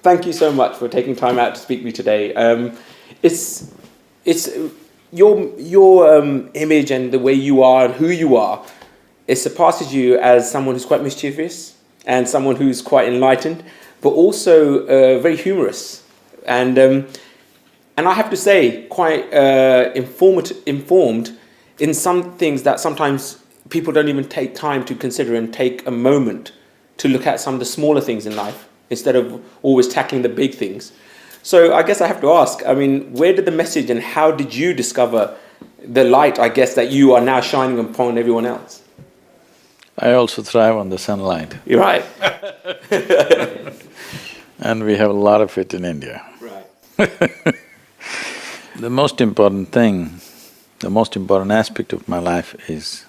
thank you so much for taking time out to speak to me today. It's your image and the way you are and who you are. It surpasses you as someone who's quite mischievous and someone who's quite enlightened, but also very humorous and I have to say quite informed in some things that sometimes people don't even take time to consider and take a moment to look at some of the smaller things in life instead of always tackling the big things. So I guess I have to ask, I mean, where did the message and how did you discover the light, I guess, that you are now shining upon everyone else? I also thrive on the sunlight. You're right. And we have a lot of it in India. Right. The most important thing, the most important aspect of my life is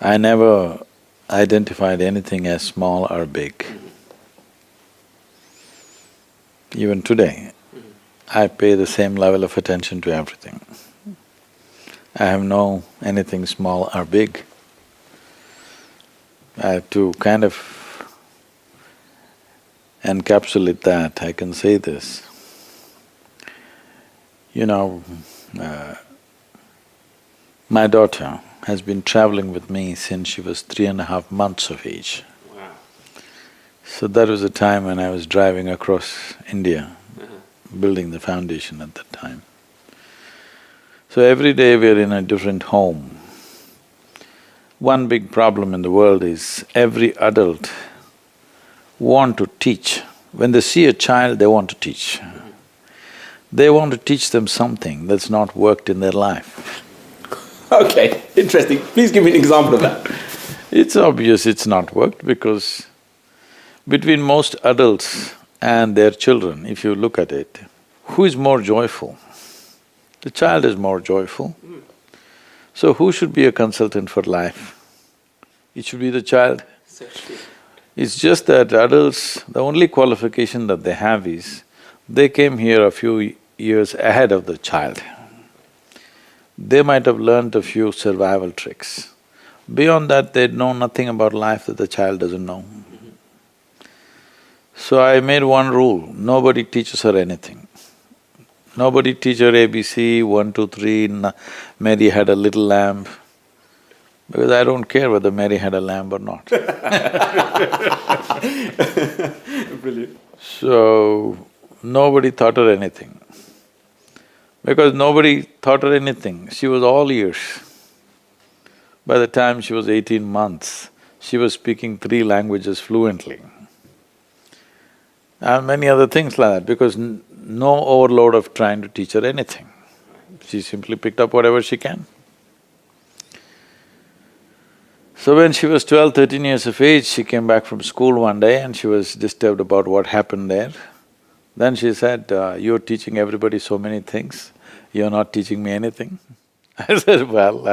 I never identified anything as small or big. Even today, I pay the same level of attention to everything. I have no anything small or big. I have to kind of encapsulate that, I can say this. You know, my daughter has been traveling with me since she was 3.5 months of age. Wow. So that was the time when I was driving across India, building the foundation at that time. So every day we're in a different home. One big problem in the world is every adult want to teach. When they see a child, they want to teach. They want to teach them something that's not worked in their life. Okay, interesting. Please give me an example of that. It's obvious it's not worked because between most adults and their children, if you look at it, who is more joyful? The child is more joyful. So who should be a consultant for life? It should be the child. So true. It's just that adults, the only qualification that they have is, they came here a few years ahead of the child. They might have learnt a few survival tricks. Beyond that, they know nothing about life that the child doesn't know. So I made one rule, nobody teaches her anything. Nobody teach her ABC, 1, 2, 3, Mary had a little lamb, because I don't care whether Mary had a lamb or not. Brilliant. So, nobody taught her anything. Because nobody taught her anything, she was all ears. By the time she was 18 months, she was speaking 3 languages fluently. And many other things like that, because no overload of trying to teach her anything. She simply picked up whatever she can. So when she was 12, 13 years of age, she came back from school one day and she was disturbed about what happened there. Then she said, you're teaching everybody so many things, you're not teaching me anything. I said, well,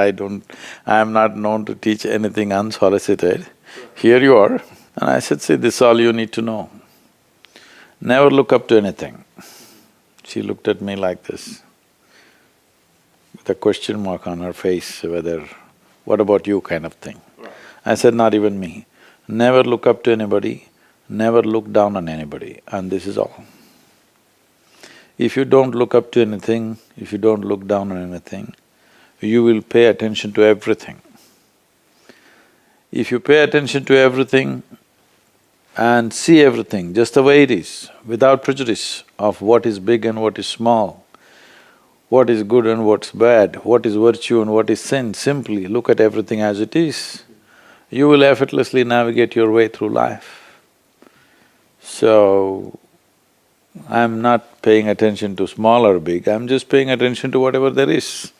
I'm not known to teach anything unsolicited. Here you are. And I said, see, this is all you need to know. Never look up to anything. She looked at me like this, with a question mark on her face, whether, what about you kind of thing. Right. I said, not even me. Never look up to anybody, never look down on anybody, and this is all. If you don't look up to anything, if you don't look down on anything, you will pay attention to everything. If you pay attention to everything and see everything just the way it is, without prejudice of what is big and what is small, what is good and what's bad, what is virtue and what is sin, simply look at everything as it is, you will effortlessly navigate your way through life. So, I'm not paying attention to small or big, I'm just paying attention to whatever there is.